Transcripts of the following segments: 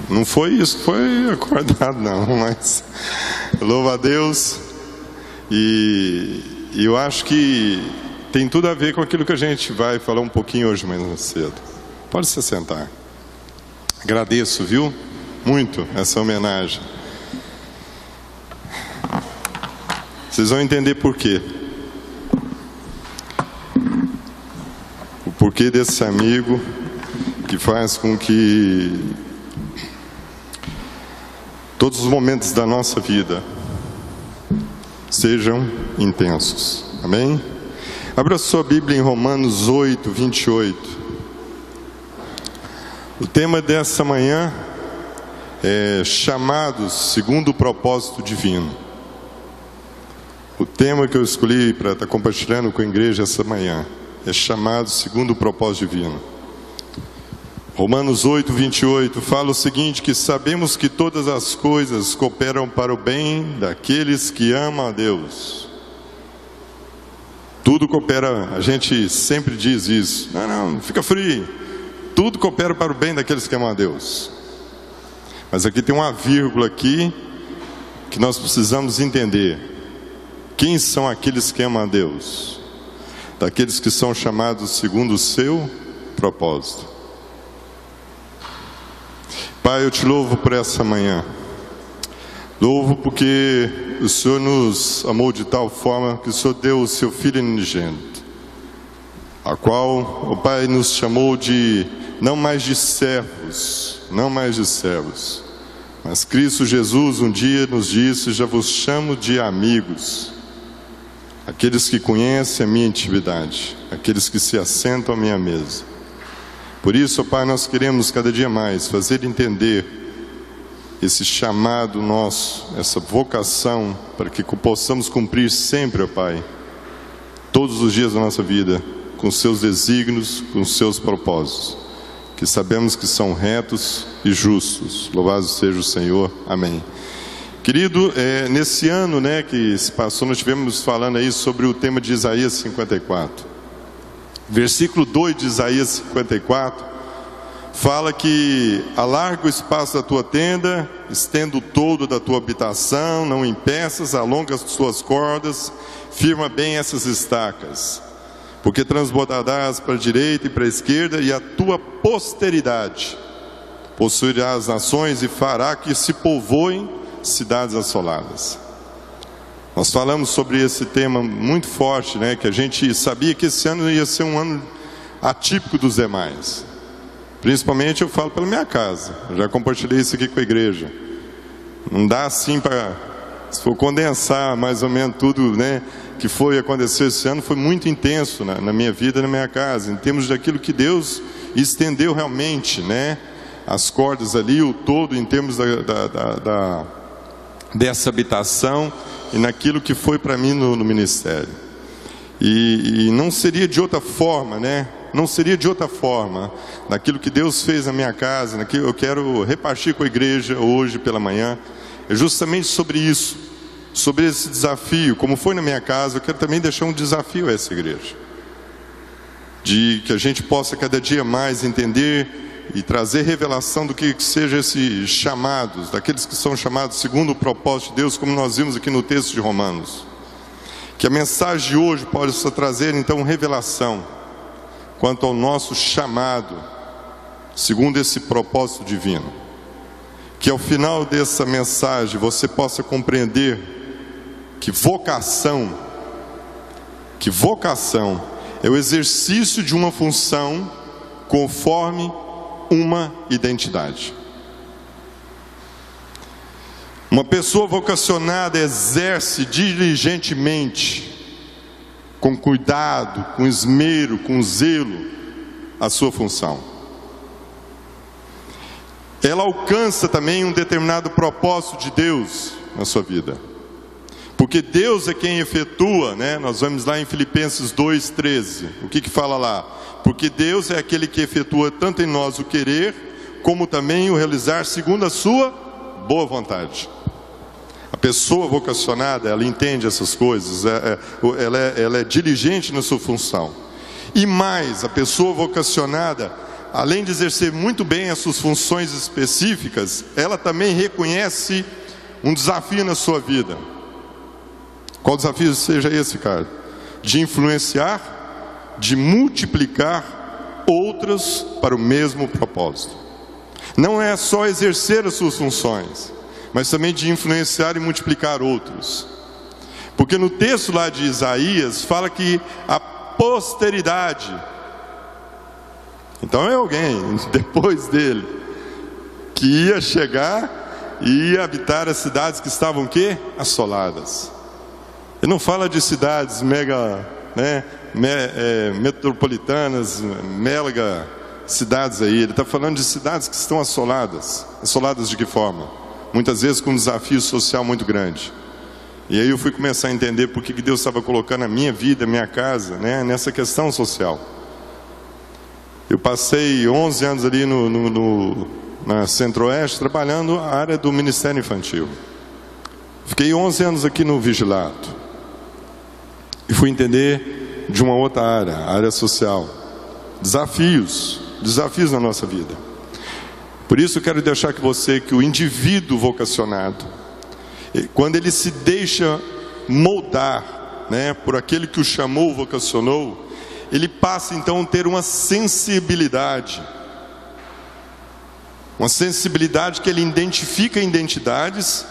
Não foi isso, foi acordado não, mas louvo a Deus. E eu acho que tem tudo a ver com aquilo que a gente vai falar um pouquinho hoje mais cedo. Pode se sentar. Agradeço, viu? Muito essa homenagem. Vocês vão entender por quê. O porquê desse amigo que faz com que todos os momentos da nossa vida sejam intensos. Amém? Abra sua Bíblia em Romanos 8, 28. O tema dessa manhã é chamados segundo o propósito divino. O tema que eu escolhi para estar compartilhando com a igreja essa manhã é chamados segundo o propósito divino. Romanos 8, 28 fala o seguinte, que sabemos que todas as coisas cooperam para o bem daqueles que amam a Deus. Tudo coopera, a gente sempre diz isso. Não, fica frio. Tudo coopera para o bem daqueles que amam a Deus. Mas aqui tem uma vírgula aqui que nós precisamos entender. Quem são aqueles que amam a Deus? Daqueles que são chamados segundo o seu propósito. Pai, eu te louvo por essa manhã. Louvo porque o Senhor nos amou de tal forma que o Senhor deu o seu Filho unigênito, a qual o Pai nos chamou de não mais de servos, mas Cristo Jesus um dia nos disse: já vos chamo de amigos, aqueles que conhecem a minha intimidade, aqueles que se assentam à minha mesa. Por isso, ó Pai, nós queremos cada dia mais fazer entender esse chamado nosso, essa vocação, para que possamos cumprir sempre, ó Pai, todos os dias da nossa vida, com seus desígnios, com seus propósitos, que sabemos que são retos e justos. Louvado seja o Senhor. Amém. Querido, nesse ano que se passou, nós estivemos falando aí sobre o tema de Isaías 54. Versículo 2 de Isaías 54 fala que alarga o espaço da tua tenda, estenda o todo da tua habitação, não impeças, alonga as tuas cordas, firma bem essas estacas, porque transbordarás para a direita e para a esquerda, e a tua posteridade possuirá as nações e fará que se povoem cidades assoladas. Nós falamos sobre esse tema muito forte, que a gente sabia que esse ano ia ser um ano atípico dos demais. Principalmente eu falo pela minha casa, eu já compartilhei isso aqui com a igreja. Não dá assim para, se for condensar mais ou menos tudo que aconteceu esse ano, foi muito intenso na minha vida e na minha casa, em termos daquilo que Deus estendeu realmente, as cordas ali, o todo, em termos dessa habitação, e naquilo que foi para mim no ministério. E não seria de outra forma, não seria de outra forma, naquilo que Deus fez na minha casa, naquilo eu quero repartir com a igreja hoje pela manhã, é justamente sobre isso, sobre esse desafio, como foi na minha casa. Eu quero também deixar um desafio a essa igreja, de que a gente possa cada dia mais entender e trazer revelação do que seja esses chamados, daqueles que são chamados segundo o propósito de Deus, como nós vimos aqui no texto de Romanos. Que a mensagem de hoje possa trazer então revelação quanto ao nosso chamado segundo esse propósito divino. Que ao final dessa mensagem você possa compreender que vocação é o exercício de uma função conforme uma identidade. Uma pessoa vocacionada exerce diligentemente, com cuidado, com esmero, com zelo, a sua função. Ela alcança também um determinado propósito de Deus na sua vida, porque Deus é quem efetua, Nós vamos lá em Filipenses 2:13, o que fala lá? Porque Deus é aquele que efetua tanto em nós o querer, como também o realizar segundo a sua boa vontade. A pessoa vocacionada, ela entende essas coisas, ela é diligente na sua função. E mais, a pessoa vocacionada além de exercer muito bem as suas funções específicas, ela também reconhece um desafio na sua vida. Qual desafio seja esse, cara? De influenciar, de multiplicar outros para o mesmo propósito. Não é só exercer as suas funções, mas também de influenciar e multiplicar outros. Porque no texto lá de Isaías, fala que a posteridade, então é alguém depois dele, que ia chegar e ia habitar as cidades que estavam o quê? Assoladas. Ele não fala de cidades metropolitanas, mega cidades aí. Ele está falando de cidades que estão assoladas. Assoladas de que forma? Muitas vezes com um desafio social muito grande. E aí eu fui começar a entender por que Deus estava colocando a minha vida, a minha casa, nessa questão social. Eu passei 11 anos ali na Centro-Oeste, trabalhando a área do Ministério Infantil. Fiquei 11 anos aqui no Vigilado. E fui entender de uma outra área, a área social. Desafios na nossa vida. Por isso eu quero deixar que o indivíduo vocacionado, quando ele se deixa moldar, por aquele que o chamou, vocacionou, ele passa então a ter uma sensibilidade que ele identifica identidades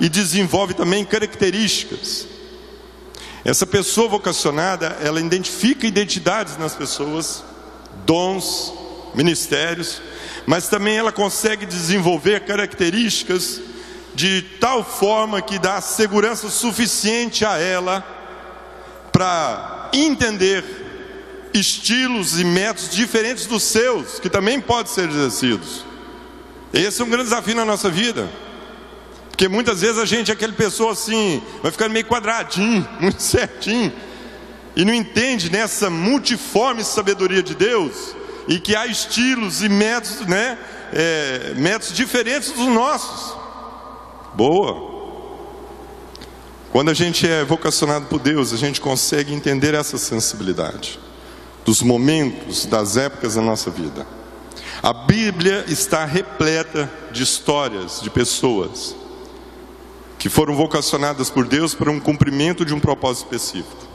e desenvolve também características. Essa pessoa vocacionada, ela identifica identidades nas pessoas, dons, ministérios, mas também ela consegue desenvolver características de tal forma que dá segurança suficiente a ela para entender estilos e métodos diferentes dos seus, que também podem ser exercidos. Esse é um grande desafio na nossa vida, porque muitas vezes a gente é aquela pessoa assim, vai ficando meio quadradinho, muito certinho, e não entende nessa multiforme sabedoria de Deus, e que há estilos e métodos, métodos diferentes dos nossos. Boa! Quando a gente é vocacionado por Deus, a gente consegue entender essa sensibilidade dos momentos, das épocas da nossa vida. A Bíblia está repleta de histórias de pessoas que foram vocacionadas por Deus para um cumprimento de um propósito específico,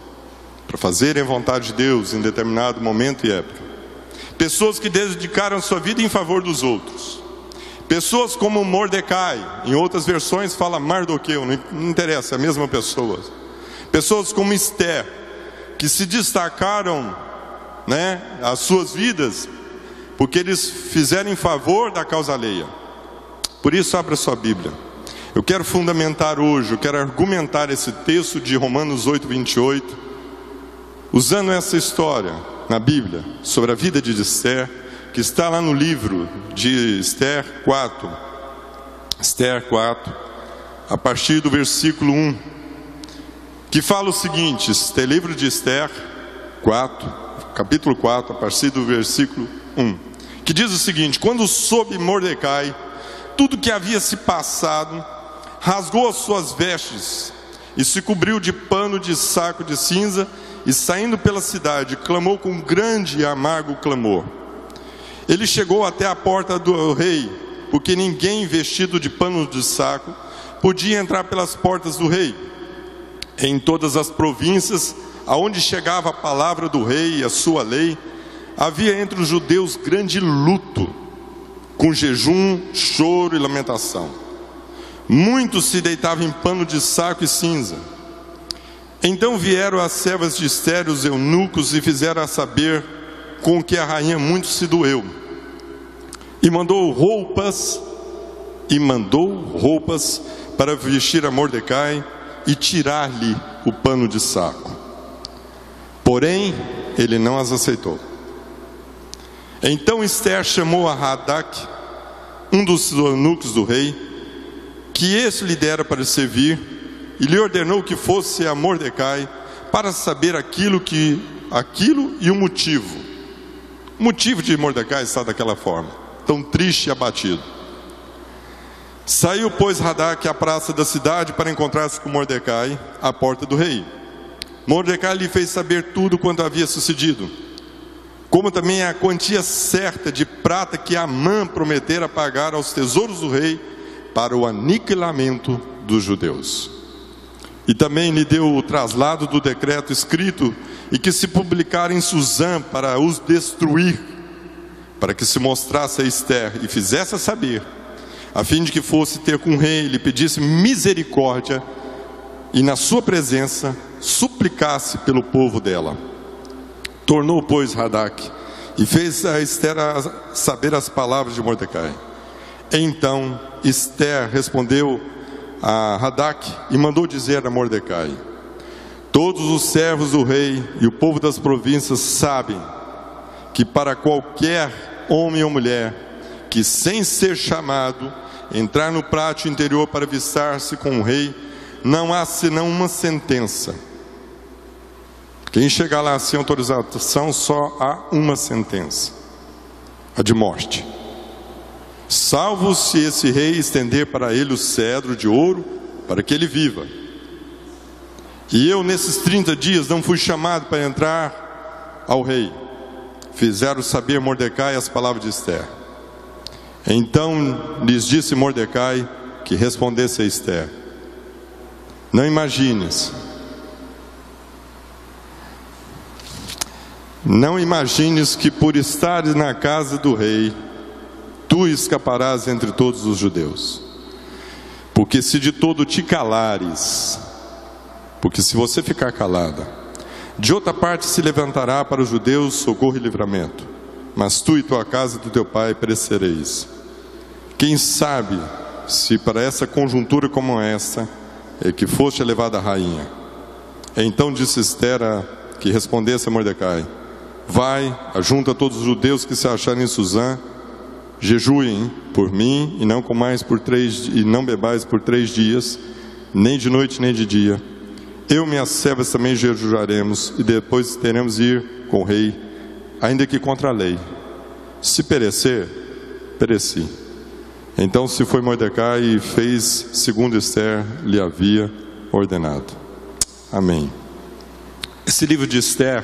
para fazerem a vontade de Deus em determinado momento e época. Pessoas que dedicaram sua vida em favor dos outros. Pessoas como Mordecai, em outras versões fala Mardoqueu, não interessa, é a mesma pessoa. Pessoas como Esther, que se destacaram, as suas vidas, porque eles fizeram em favor da causa alheia. Por isso, abra sua Bíblia. Eu quero fundamentar hoje, eu quero argumentar esse texto de Romanos 8:28, usando essa história na Bíblia, sobre a vida de Esther, que está lá no livro de Esther 4, a partir do versículo 1, que fala o seguinte, este livro de Esther 4, capítulo 4, a partir do versículo 1, que diz o seguinte: quando soube Mordecai tudo que havia se passado, rasgou as suas vestes e se cobriu de pano de saco de cinza, e saindo pela cidade, clamou com grande e amargo clamor. Ele chegou até a porta do rei, porque ninguém vestido de pano de saco podia entrar pelas portas do rei. Em todas as províncias aonde chegava a palavra do rei e a sua lei, havia entre os judeus grande luto, com jejum, choro e lamentação. Muitos se deitavam em pano de saco e cinza. Então vieram as servas de Esther, os eunucos, e fizeram a saber com que a rainha muito se doeu. E mandou roupas para vestir a Mordecai e tirar-lhe o pano de saco. Porém, ele não as aceitou. Então Esther chamou a Hadac, um dos eunucos do rei, que esse lhe dera para servir, e lhe ordenou que fosse a Mordecai para saber aquilo e o motivo. O motivo de Mordecai estar daquela forma, tão triste e abatido. Saiu, pois, Hadac à praça da cidade para encontrar-se com Mordecai à porta do rei. Mordecai lhe fez saber tudo quanto havia sucedido. como também a quantia certa de prata que Amã prometera pagar aos tesouros do rei para o aniquilamento dos judeus. E também lhe deu o traslado do decreto escrito e que se publicara em Susã para os destruir, para que se mostrasse a Ester e fizesse saber, a fim de que fosse ter com o rei, lhe pedisse misericórdia e na sua presença suplicasse pelo povo dela. Tornou, pois, Hadaque e fez a Ester saber as palavras de Mordecai. Então Ester respondeu a Hadaque e mandou dizer a Mordecai: todos os servos do rei e o povo das províncias sabem que para qualquer homem ou mulher que, sem ser chamado, entrar no pátio interior para avistar-se com o rei, não há senão uma sentença. Quem chegar lá sem autorização, só há uma sentença: a de morte. Salvo se esse rei estender para ele o cedro de ouro, para que ele viva. E eu nesses 30 dias não fui chamado para entrar ao rei. Fizeram saber Mordecai as palavras de Ester. Então lhes disse Mordecai que respondesse a Ester: não imagines que por estares na casa do rei, tu escaparás entre todos os judeus. Porque se de todo te calares, porque se você ficar calada, de outra parte se levantará para os judeus socorro e livramento, mas tu e tua casa do teu pai perecereis. Quem sabe se para essa conjuntura como essa é que foste elevada a rainha. Então disse Ester que respondesse a Mordecai: vai, ajunta todos os judeus que se acharem em Susã, jejuem por mim e não comais e não bebais por 3 dias, nem de noite nem de dia. Eu e minhas servas também jejuaremos, e depois teremos de ir com o rei, ainda que contra a lei. Se perecer, pereci. Então se foi Mordecai e fez segundo Ester lhe havia ordenado. Amém. Esse livro de Ester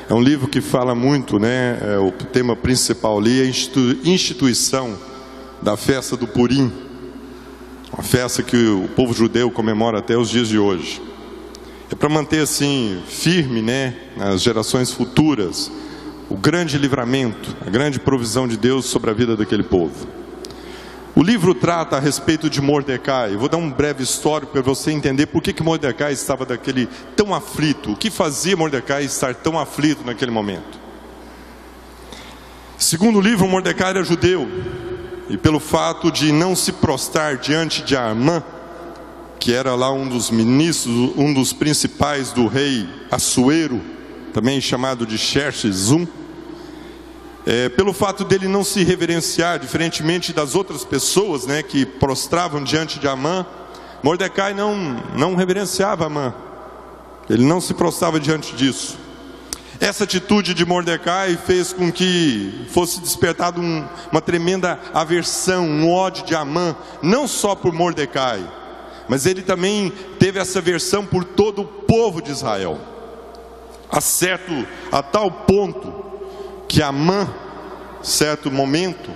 é um livro que fala muito, o tema principal ali é a instituição da festa do Purim, uma festa que o povo judeu comemora até os dias de hoje. É para manter assim firme, nas gerações futuras, o grande livramento, a grande provisão de Deus sobre a vida daquele povo. O livro trata a respeito de Mordecai. Eu vou dar um breve histórico para você entender por que Mordecai estava tão aflito. O que fazia Mordecai estar tão aflito naquele momento? Segundo o livro, Mordecai era judeu, e pelo fato de não se prostrar diante de Amã, que era lá um dos ministros, um dos principais do rei Assuero, também chamado de Xerxes I, pelo fato dele não se reverenciar, diferentemente das outras pessoas que prostravam diante de Amã, Mordecai não reverenciava Amã, ele não se prostrava diante disso. Essa atitude de Mordecai fez com que fosse despertada uma tremenda aversão, um ódio de Amã, não só por Mordecai, mas ele também teve essa aversão por todo o povo de Israel, a tal ponto que Amã, certo momento,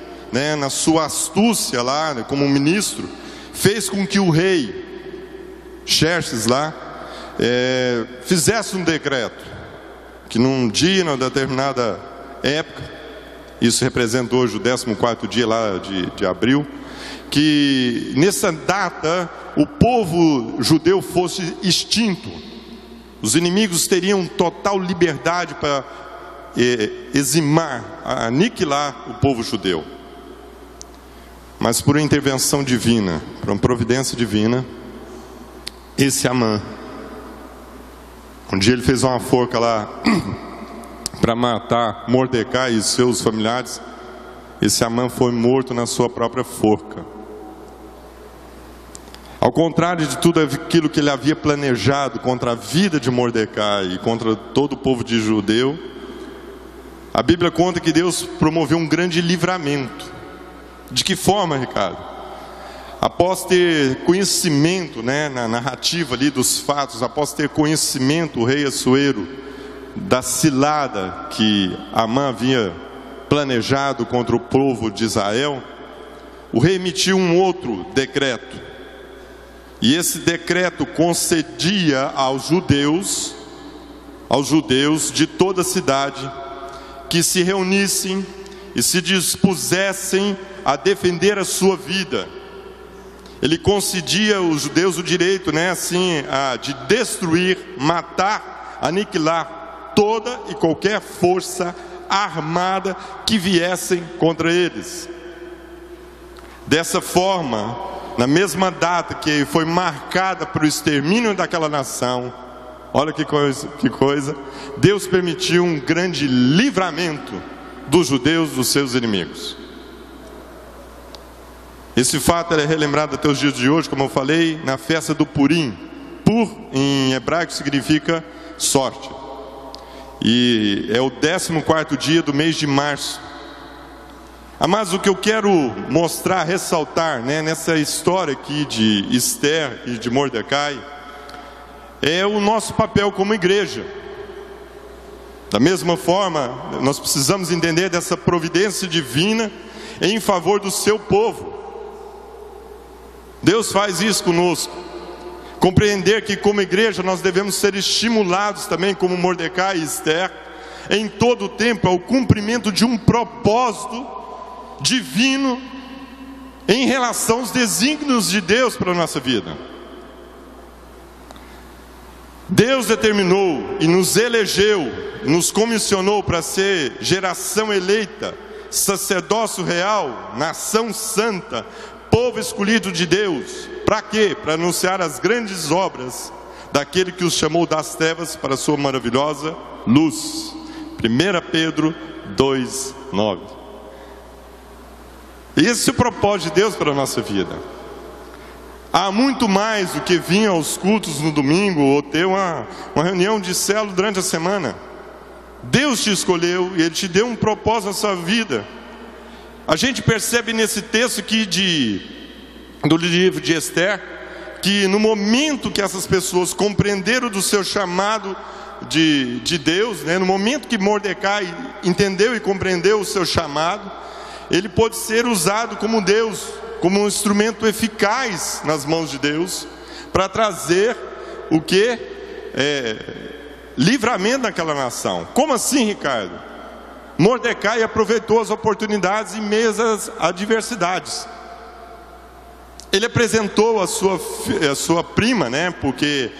na sua astúcia lá, como ministro, fez com que o rei Xerxes lá fizesse um decreto que num dia, numa determinada época, isso representa hoje o 14º dia lá de abril, que nessa data o povo judeu fosse extinto, os inimigos teriam total liberdade para eximar, aniquilar o povo judeu. Mas por uma intervenção divina, por uma providência divina, esse Amã, um dia ele fez uma forca lá para matar Mordecai e seus familiares. Esse Amã foi morto na sua própria forca. Ao contrário de tudo aquilo que ele havia planejado contra a vida de Mordecai e contra todo o povo de judeu, a Bíblia conta que Deus promoveu um grande livramento. De que forma, Ricardo? Após ter conhecimento, na narrativa ali dos fatos, após ter conhecimento, o rei Assuero da cilada que Amã havia planejado contra o povo de Israel, o rei emitiu um outro decreto. E esse decreto concedia aos judeus de toda a cidade, que se reunissem e se dispusessem a defender a sua vida. Ele concedia aos judeus o direito, de destruir, matar, aniquilar toda e qualquer força armada que viessem contra eles. Dessa forma, na mesma data que foi marcada para o extermínio daquela nação, olha que coisa, Deus permitiu um grande livramento dos judeus dos seus inimigos. Esse fato é relembrado até os dias de hoje, como eu falei, na festa do Purim. Pur, em hebraico, significa sorte. E é o 14º dia do mês de março. Mas o que eu quero mostrar, ressaltar, nessa história aqui de Esther e de Mordecai, é o nosso papel como igreja. Da mesma forma, nós precisamos entender dessa providência divina em favor do seu povo. Deus faz isso conosco. Compreender que como igreja nós devemos ser estimulados também, como Mordecai e Esther, em todo o tempo ao cumprimento de um propósito divino em relação aos desígnios de Deus para a nossa vida. Deus determinou e nos elegeu, nos comissionou para ser geração eleita, sacerdócio real, nação santa, povo escolhido de Deus. Para quê? Para anunciar as grandes obras daquele que os chamou das trevas para a sua maravilhosa luz. 1 Pedro 2:9. Esse é o propósito de Deus para a nossa vida. Há muito mais do que vir aos cultos no domingo ou ter uma reunião de célula durante a semana. Deus te escolheu e Ele te deu um propósito na sua vida. A gente percebe nesse texto aqui do livro de Esther, que no momento que essas pessoas compreenderam do seu chamado de Deus, no momento que Mordecai entendeu e compreendeu o seu chamado, ele pôde ser usado como Deus, como um instrumento eficaz nas mãos de Deus, para trazer o que? Livramento naquela nação. Como assim, Ricardo? Mordecai aproveitou as oportunidades em meio às adversidades. Ele apresentou a sua prima, porque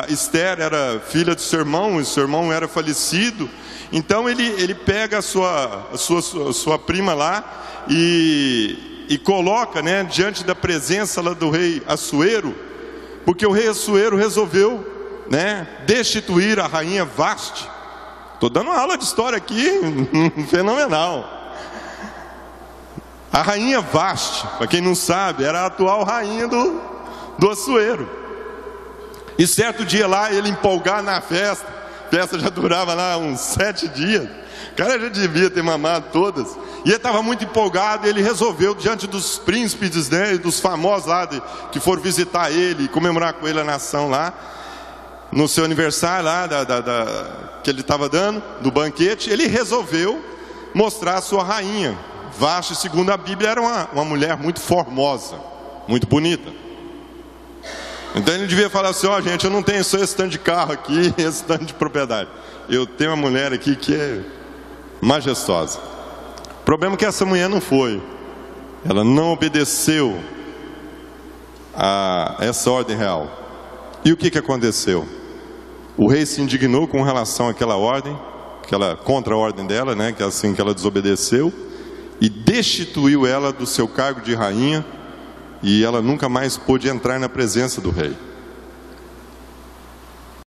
Esther era filha de seu irmão, e seu irmão era falecido. Então ele pega a sua prima lá e coloca, diante da presença lá do rei Assuero, porque o rei Assuero resolveu, destituir a rainha Vaste. Estou dando uma aula de história aqui, fenomenal. A rainha Vaste, para quem não sabe, era a atual rainha do Assuero. E certo dia lá, ele empolgado na festa, a festa já durava lá uns 7 dias, o cara já devia ter mamado todas, e ele estava muito empolgado, e ele resolveu, diante dos príncipes, dos famosos lá, que foram visitar ele, e comemorar com ele a nação lá, no seu aniversário lá, que ele estava dando, do banquete, ele resolveu mostrar a sua rainha. Vaste, segundo a Bíblia, era uma mulher muito formosa, muito bonita. Então ele devia falar assim: gente, eu não tenho só esse tanto de carro aqui, esse tanto de propriedade. Eu tenho uma mulher aqui que é majestosa. O problema é que essa mulher não foi. Ela não obedeceu a essa ordem real. E o que aconteceu? O rei se indignou com relação àquela ordem, contra a ordem dela, que ela desobedeceu, e destituiu ela do seu cargo de rainha, e ela nunca mais pôde entrar na presença do rei.